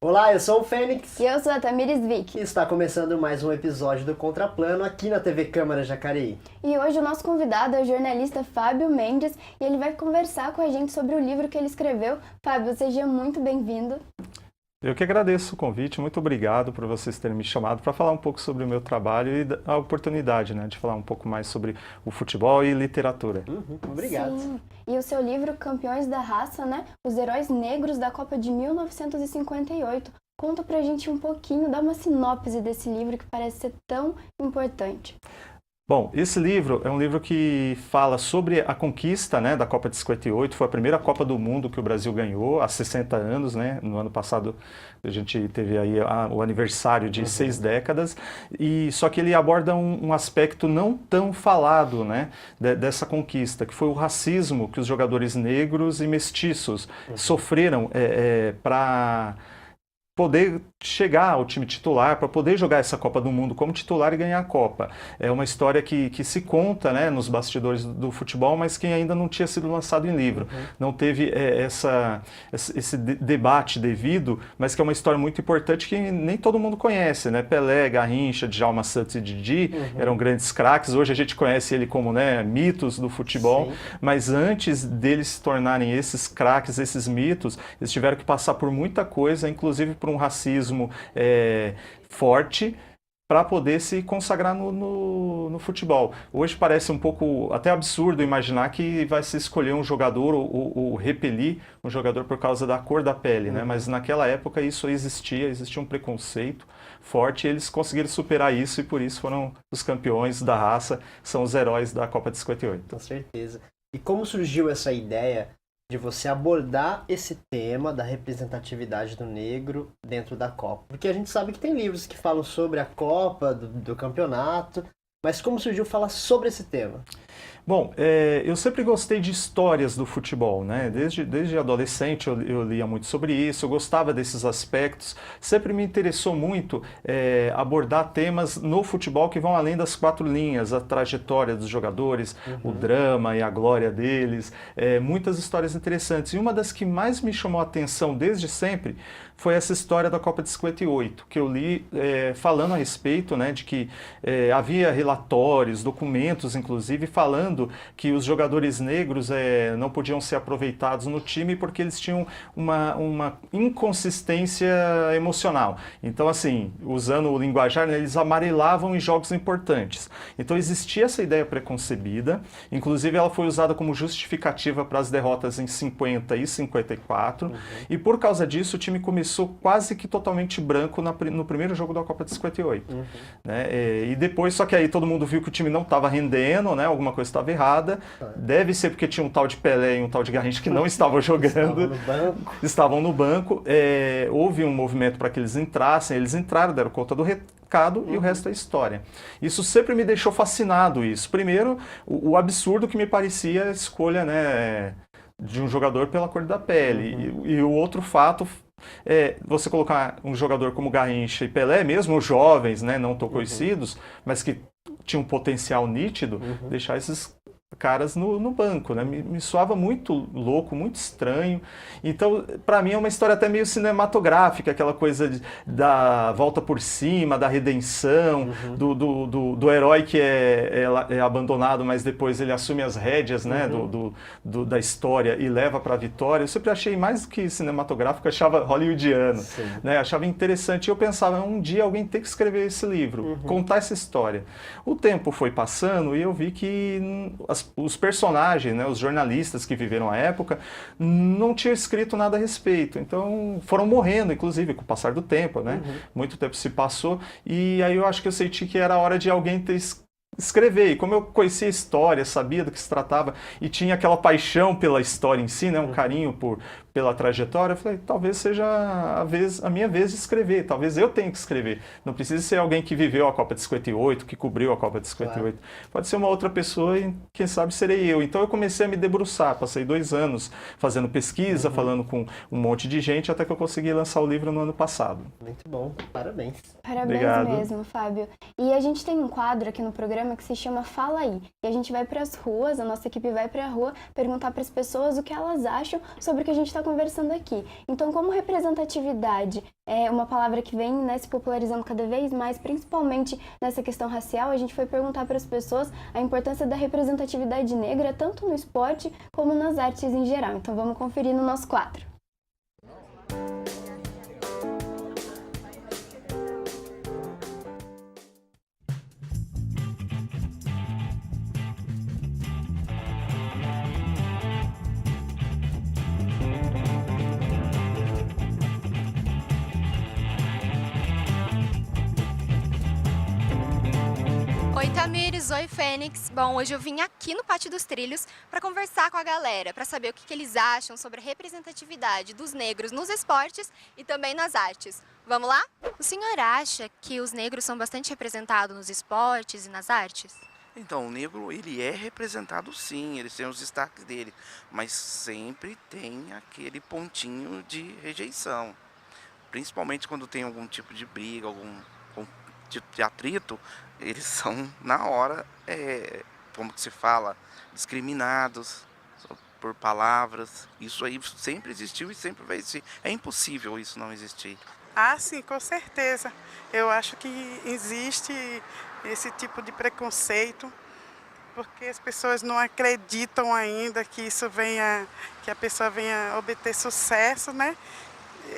Olá, eu sou o Fênix E eu sou a Tamires Vick. e está começando mais um episódio do Contraplano aqui na TV Câmara Jacareí. E hoje o nosso convidado é o jornalista Fábio Mendes e ele vai conversar com a gente sobre o livro que ele escreveu. Fábio, seja muito bem-vindo. Eu que agradeço o convite, muito obrigado por vocês terem me chamado para falar um pouco sobre o meu trabalho e a oportunidade, de falar um pouco mais sobre o futebol e literatura. Obrigado. Sim. E o seu livro Campeões da Raça, Os Heróis Negros da Copa de 1958. Conta pra gente um pouquinho, dá uma sinopse desse livro que parece ser tão importante. Bom, esse livro é um livro que fala sobre a conquista, da Copa de 58. Foi a primeira Copa do Mundo que o Brasil ganhou há 60 anos, No ano passado a gente teve aí o aniversário de 6 décadas. E só que ele aborda um aspecto não tão falado, dessa conquista, que foi o racismo que os jogadores negros e mestiços sofreram para poder chegar ao time titular, para poder jogar essa Copa do Mundo como titular e ganhar a Copa. É uma história que se conta, nos bastidores do futebol, mas que ainda não tinha sido lançado em livro. Não teve esse debate devido, mas que é uma história muito importante que nem todo mundo conhece, Pelé, Garrincha, Djalma Santos e Didi eram grandes craques. Hoje a gente conhece ele como mitos do futebol, mas antes deles se tornarem esses craques, esses mitos, eles tiveram que passar por muita coisa, inclusive por um racismo forte, para poder se consagrar no futebol. Hoje parece um pouco até absurdo imaginar que vai se escolher um jogador ou repelir um jogador por causa da cor da pele, Mas naquela época isso existia um preconceito forte e eles conseguiram superar isso e por isso foram os campeões da raça, são os heróis da Copa de 58. Com certeza. E como surgiu essa ideia de você abordar esse tema da representatividade do negro dentro da Copa? Porque a gente sabe que tem livros que falam sobre a Copa, do campeonato, mas como surgiu falar sobre esse tema? Bom, eu sempre gostei de histórias do futebol, Desde adolescente eu lia muito sobre isso, eu gostava desses aspectos. Sempre me interessou muito abordar temas no futebol que vão além das 4 linhas, a trajetória dos jogadores, o drama e a glória deles, muitas histórias interessantes. E uma das que mais me chamou a atenção desde sempre foi essa história da Copa de 58, que eu li falando a respeito, de que havia relatórios, documentos, inclusive, falando que os jogadores negros não podiam ser aproveitados no time porque eles tinham uma inconsistência emocional. Então, assim, usando o linguajar, eles amarelavam em jogos importantes. Então, existia essa ideia preconcebida, inclusive ela foi usada como justificativa para as derrotas em 50 e 54, e por causa disso o time começou quase que totalmente branco no primeiro jogo da Copa de 58. E depois, só que aí todo mundo viu que o time não estava rendendo, alguma coisa estava errada. Deve ser porque tinha um tal de Pelé e um tal de Garrincha que não estavam jogando. Estavam no banco. Houve um movimento para que eles entrassem. Eles entraram, deram conta do recado e o resto é história. Isso sempre me deixou fascinado. Isso. Primeiro, o absurdo que me parecia a escolha, de um jogador pela cor da pele. E o outro fato você colocar um jogador como Garrincha e Pelé, mesmo jovens, não tão conhecidos, mas que tinham um potencial nítido, deixar esses caras no banco, Me soava muito louco, muito estranho. Então, para mim é uma história até meio cinematográfica, aquela coisa da volta por cima, da redenção, do herói que é abandonado, mas depois ele assume as rédeas, da história e leva para a vitória. Eu sempre achei mais do que cinematográfico, achava hollywoodiano, achava interessante. E eu pensava, um dia alguém tem que escrever esse livro, contar essa história. O tempo foi passando e eu vi que os personagens, os jornalistas que viveram a época, não tinham escrito nada a respeito. Então, foram morrendo, inclusive, com o passar do tempo, Muito tempo se passou. E aí eu acho que eu senti que era hora de alguém escrever. E como eu conhecia a história, sabia do que se tratava e tinha aquela paixão pela história em si, um carinho pela trajetória, eu falei, talvez seja a minha vez de escrever, talvez eu tenha que escrever. Não precisa ser alguém que viveu a Copa de 58, que cobriu a Copa de 58. Pode ser uma outra pessoa e quem sabe serei eu. Então eu comecei a me debruçar, passei 2 anos fazendo pesquisa, falando com um monte de gente, até que eu consegui lançar o livro no ano passado. Muito bom, parabéns. Parabéns. Obrigado mesmo, Fábio. E a gente tem um quadro aqui no programa programa que se chama Fala Aí. E a gente vai para as ruas, a nossa equipe vai para a rua perguntar para as pessoas o que elas acham sobre o que a gente está conversando aqui. Então, como representatividade é uma palavra que vem, né, se popularizando cada vez mais, principalmente nessa questão racial, a gente foi perguntar para as pessoas a importância da representatividade negra, tanto no esporte como nas artes em geral. Então, vamos conferir no nosso quadro. Oi, Tamires, oi, Fênix. Bom, hoje eu vim aqui no Pátio dos Trilhos para conversar com a galera, para saber o que eles acham sobre a representatividade dos negros nos esportes e também nas artes. Vamos lá? O senhor acha que os negros são bastante representados nos esportes e nas artes? Então, o negro, ele é representado sim, eles têm os destaques dele, mas sempre tem aquele pontinho de rejeição. Principalmente quando tem algum tipo de briga, algum tipo de atrito, eles são, na hora, como que se fala, discriminados por palavras. Isso aí sempre existiu e sempre vai existir. É impossível isso não existir. Ah, sim, com certeza. Eu acho que existe esse tipo de preconceito, porque as pessoas não acreditam ainda que que a pessoa venha obter sucesso, né?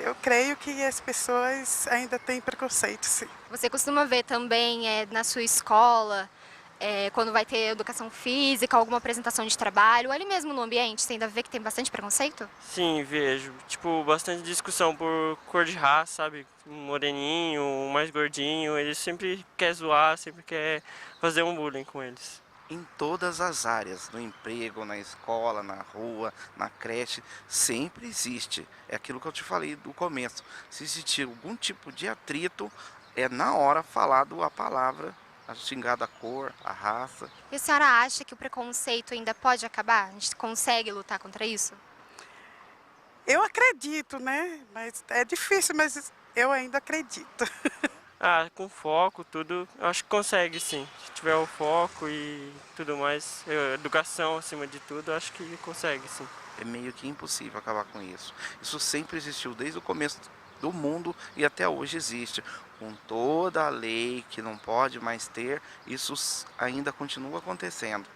Eu creio que as pessoas ainda têm preconceito, sim. Você costuma ver também na sua escola, quando vai ter educação física, alguma apresentação de trabalho, ali mesmo no ambiente, você ainda vê que tem bastante preconceito? Sim, vejo. Tipo, bastante discussão por cor de raça, sabe? Um moreninho, um mais gordinho, eles sempre querem zoar, sempre quer fazer um bullying com eles. Em todas as áreas, no emprego, na escola, na rua, na creche, sempre existe. É aquilo que eu te falei do começo. Se existir algum tipo de atrito, é na hora falado a palavra, a xingar da cor, a raça. E a senhora acha que o preconceito ainda pode acabar? A gente consegue lutar contra isso? Eu acredito, né? Mas é difícil, mas eu ainda acredito. Ah, com foco, tudo, eu acho que consegue sim. Se tiver o foco e tudo mais, educação acima de tudo, eu acho que consegue sim. É meio que impossível acabar com isso. Isso sempre existiu desde o começo do mundo e até hoje existe. Com toda a lei que não pode mais ter, isso ainda continua acontecendo.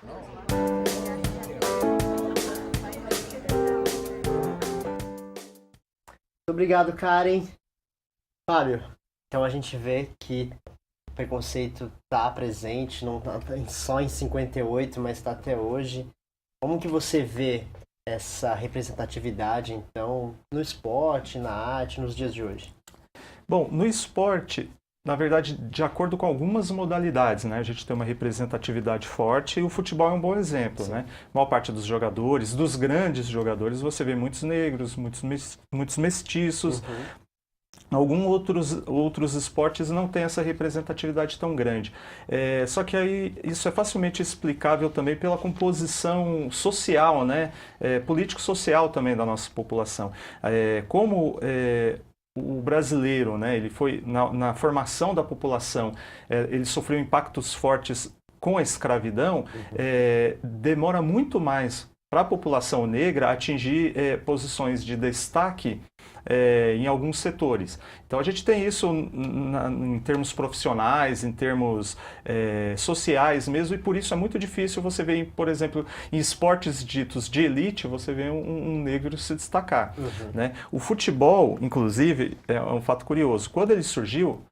Obrigado, Karen. Fábio, então a gente vê que o preconceito está presente, não tá só em 58, mas está até hoje. Como que você vê essa representatividade, então, no esporte, na arte, nos dias de hoje? Bom, no esporte, na verdade, de acordo com algumas modalidades, né? A gente tem uma representatividade forte e o futebol é um bom exemplo, né? A maior parte dos jogadores, dos grandes jogadores, você vê muitos negros, muitos mestiços. Alguns outros esportes não têm essa representatividade tão grande. Só que aí isso é facilmente explicável também pela composição social, né? Político-social também da nossa população. O brasileiro, né, ele foi na formação da população, ele sofreu impactos fortes com a escravidão, demora muito mais para a população negra atingir posições de destaque em alguns setores. Então a gente tem isso em termos profissionais, em termos sociais mesmo, e por isso é muito difícil você ver, por exemplo, em esportes ditos de elite, você vê um negro se destacar. Né? O futebol, inclusive, é um fato curioso. Quando ele surgiu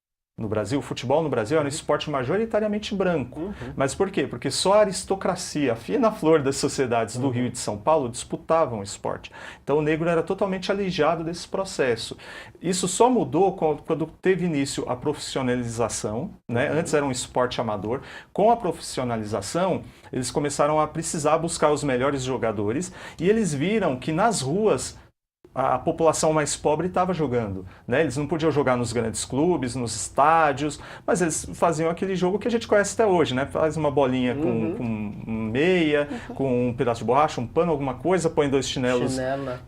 no Brasil, o futebol no Brasil era um esporte majoritariamente branco. Mas por quê? Porque só a aristocracia, a fina flor das sociedades do Rio e de São Paulo disputavam o esporte. Então o negro era totalmente alijado desse processo. Isso só mudou quando teve início a profissionalização, né? Antes era um esporte amador. Com a profissionalização, eles começaram a precisar buscar os melhores jogadores e eles viram que nas ruas a população mais pobre estava jogando, né? Eles não podiam jogar nos grandes clubes, nos estádios, mas eles faziam aquele jogo que a gente conhece até hoje, né? Faz uma bolinha com meia, com um pedaço de borracha, um pano, alguma coisa, põe dois chinelos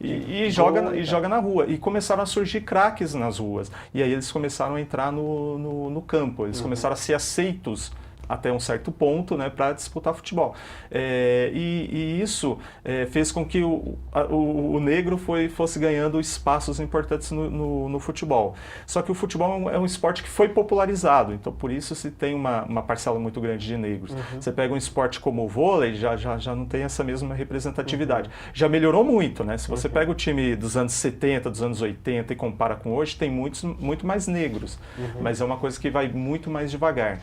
e joga na rua. E começaram a surgir craques nas ruas. E aí eles começaram a entrar no campo, eles começaram a ser aceitos até um certo ponto, né, para disputar futebol. E isso fez com que o negro fosse ganhando espaços importantes no futebol. Só que o futebol é um esporte que foi popularizado, então por isso se tem uma parcela muito grande de negros. Você pega um esporte como o vôlei, já não tem essa mesma representatividade. Já melhorou muito, né? Se você pega o time dos anos 70, dos anos 80 e compara com hoje, tem muito mais negros, mas é uma coisa que vai muito mais devagar.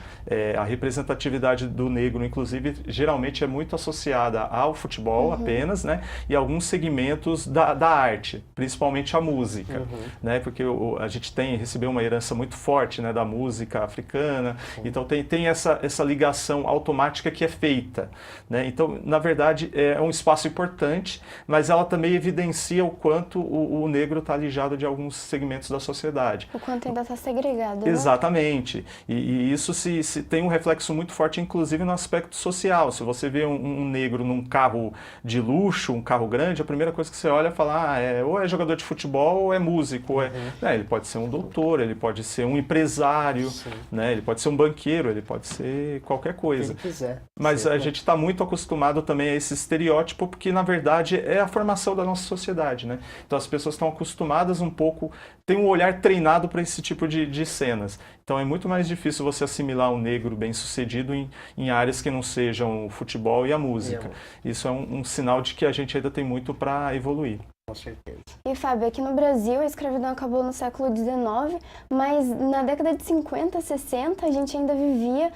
A representatividade do negro, inclusive, geralmente é muito associada ao futebol apenas, né? E alguns segmentos da arte, principalmente a música, né? Porque a gente recebeu uma herança muito forte, né, da música africana, então tem essa ligação automática que é feita, né? Então, na verdade, é um espaço importante, mas ela também evidencia o quanto o negro está alijado de alguns segmentos da sociedade. O quanto ainda está segregado, né? Exatamente. E isso se tem um reflexo muito forte, inclusive, no aspecto social. Se você vê um negro num carro de luxo, um carro grande, a primeira coisa que você olha é falar, ou é jogador de futebol ou é músico. Ele pode ser um doutor, ele pode ser um empresário, né? Ele pode ser um banqueiro, ele pode ser qualquer coisa. Quem quiser. Mas a gente está muito acostumado também a esse estereótipo, porque na verdade é a formação da nossa sociedade, né? Então as pessoas estão acostumadas um pouco, têm um olhar treinado para esse tipo de cenas. Então é muito mais difícil você assimilar um negro bem-sucedido em áreas que não sejam o futebol e a música. Isso é um sinal de que a gente ainda tem muito para evoluir. Com certeza. E, Fábio, aqui no Brasil a escravidão acabou no século XIX, mas na década de 50, 60 a gente ainda vivia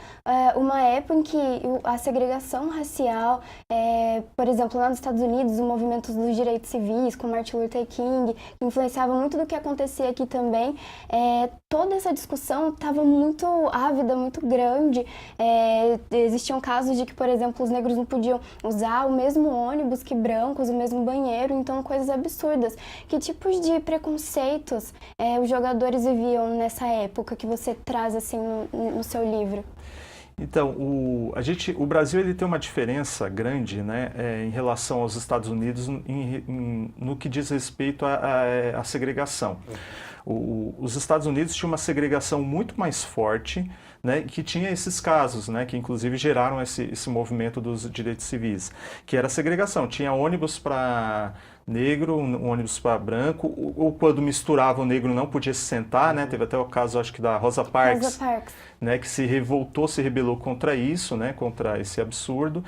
uma época em que a segregação racial, por exemplo, lá nos Estados Unidos, o movimento dos direitos civis, com Martin Luther King, que influenciava muito do que acontecia aqui também, toda essa discussão estava muito ávida, muito grande. Existiam casos de que, por exemplo, os negros não podiam usar o mesmo ônibus que brancos, o mesmo banheiro, então coisas absurdas. Que tipos de preconceitos os jogadores viviam nessa época que você traz assim no seu livro? Então, o Brasil ele tem uma diferença grande, né, em relação aos Estados Unidos no que diz respeito à segregação. Os Estados Unidos tinham uma segregação muito mais forte, né, que tinha esses casos, né, que inclusive geraram esse movimento dos direitos civis, que era a segregação. Tinha ônibus para negro, um ônibus para branco, ou quando misturava o negro não podia se sentar, né? Teve até o caso, acho que da Rosa Parks, né, que se rebelou contra isso, né, contra esse absurdo.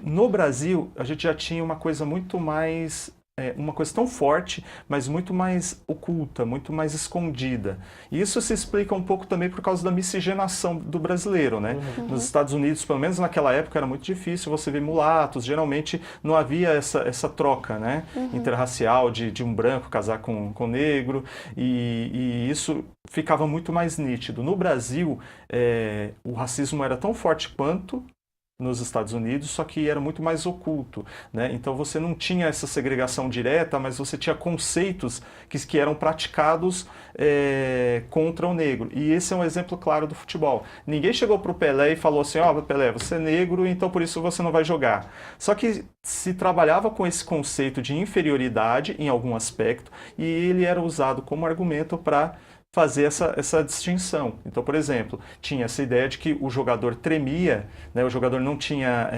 No Brasil, a gente já tinha uma coisa muito mais uma coisa tão forte, mas muito mais oculta, muito mais escondida. E isso se explica um pouco também por causa da miscigenação do brasileiro, né? Nos Estados Unidos, pelo menos naquela época, era muito difícil você ver mulatos, geralmente não havia essa troca, né? Interracial de um branco casar com negro, e isso ficava muito mais nítido. No Brasil, o racismo era tão forte quanto nos Estados Unidos, só que era muito mais oculto, né? Então você não tinha essa segregação direta, mas você tinha conceitos que eram praticados contra o negro. E esse é um exemplo claro do futebol. Ninguém chegou para o Pelé e falou assim, Pelé, você é negro, então por isso você não vai jogar. Só que se trabalhava com esse conceito de inferioridade em algum aspecto, e ele era usado como argumento para fazer essa distinção. Então, por exemplo, tinha essa ideia de que o jogador tremia, né, o jogador não tinha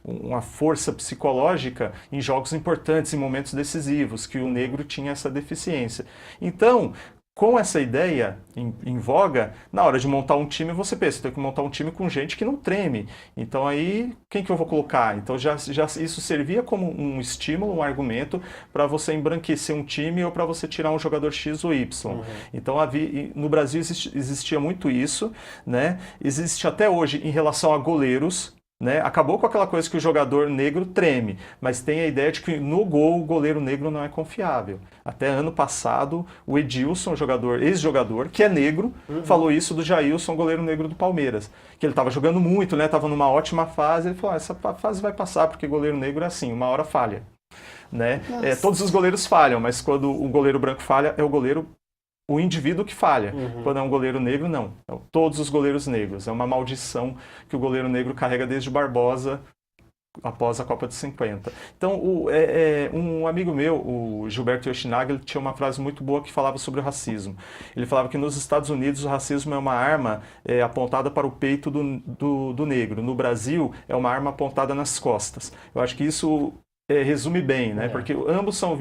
uma força psicológica em jogos importantes, em momentos decisivos, que o negro tinha essa deficiência. Então, com essa ideia em voga, na hora de montar um time, você pensa, tem que montar um time com gente que não treme. Então aí, quem que eu vou colocar? Então já isso servia como um estímulo, um argumento para você embranquecer um time ou para você tirar um jogador X ou Y. Então no Brasil existia muito isso, né? Existe até hoje em relação a goleiros, né? Acabou com aquela coisa que o jogador negro treme, mas tem a ideia de que no gol o goleiro negro não é confiável. Até ano passado, o Edilson, ex-jogador, que é negro, falou isso do Jailson, goleiro negro do Palmeiras. Que ele estava jogando muito, né? Estava numa ótima fase. Ele falou, essa fase vai passar, porque goleiro negro é assim, uma hora falha. Né? Todos os goleiros falham, mas quando o goleiro branco falha, é o indivíduo que falha. Quando é um goleiro negro, não. Então, todos os goleiros negros. É uma maldição que o goleiro negro carrega desde Barbosa após a Copa de 50. Então, um amigo meu, o Gilberto Yoshinaga, ele tinha uma frase muito boa que falava sobre o racismo. Ele falava que nos Estados Unidos o racismo é uma arma apontada para o peito do negro. No Brasil, é uma arma apontada nas costas. Eu acho que isso resume bem, né? Porque ambos são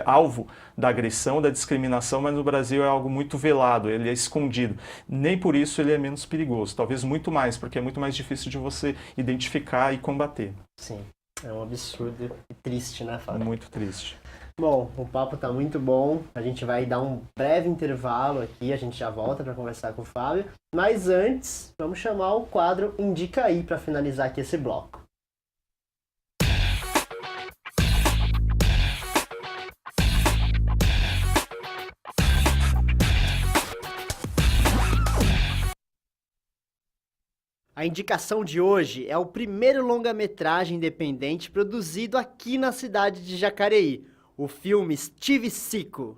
alvo da agressão, da discriminação, mas no Brasil é algo muito velado, ele é escondido. Nem por isso ele é menos perigoso, talvez muito mais, porque é muito mais difícil de você identificar e combater. Sim, é um absurdo e triste, né, Fábio? Muito triste. Bom, o papo tá muito bom, a gente vai dar um breve intervalo aqui, a gente já volta para conversar com o Fábio, mas antes, vamos chamar o quadro Indica Aí para finalizar aqui esse bloco. A indicação de hoje é o primeiro longa-metragem independente produzido aqui na cidade de Jacareí, o filme Steve Cico.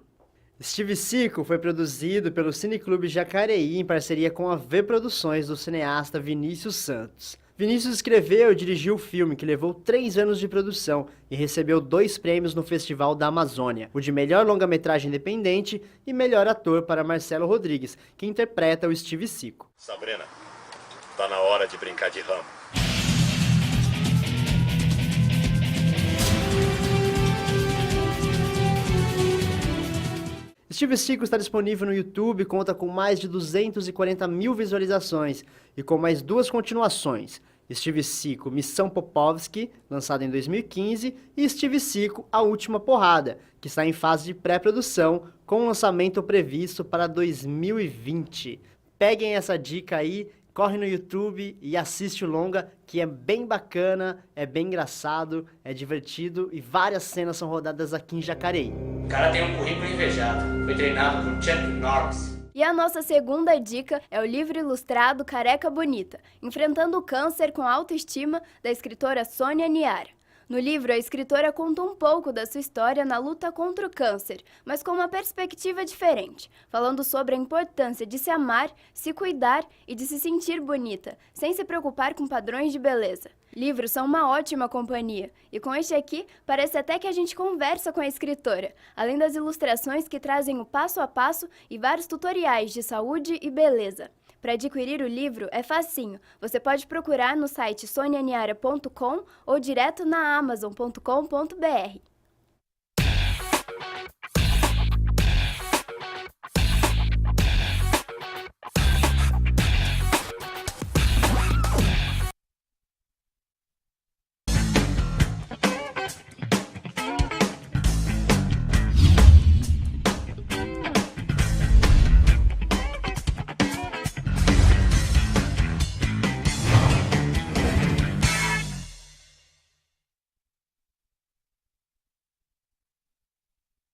Steve Cico foi produzido pelo Cineclube Jacareí em parceria com a V Produções do cineasta Vinícius Santos. Vinícius escreveu e dirigiu o filme, que levou 3 anos de produção e recebeu 2 prêmios no Festival da Amazônia, o de melhor longa-metragem independente e melhor ator para Marcelo Rodrigues, que interpreta o Steve Cico. Sabrina, tá na hora de brincar de ramo. Steve Cico está disponível no YouTube, conta com mais de 240 mil visualizações e com mais 2 continuações. Steve Cico, Missão Popovski, lançado em 2015, e Steve Cico, A Última Porrada, que está em fase de pré-produção, com lançamento previsto para 2020. Peguem essa dica aí, corre no YouTube e assiste o longa, que é bem bacana, é bem engraçado, é divertido e várias cenas são rodadas aqui em Jacareí. O cara tem um currículo invejado, foi treinado por Chuck Norris. E a nossa segunda dica é o livro ilustrado Careca Bonita, Enfrentando o Câncer com Autoestima, da escritora Sônia Niara. No livro, a escritora conta um pouco da sua história na luta contra o câncer, mas com uma perspectiva diferente, falando sobre a importância de se amar, se cuidar e de se sentir bonita, sem se preocupar com padrões de beleza. Livros são uma ótima companhia, e com este aqui, parece até que a gente conversa com a escritora, além das ilustrações que trazem o passo a passo e vários tutoriais de saúde e beleza. Para adquirir o livro é facinho, você pode procurar no site sonianiara.com ou direto na amazon.com.br.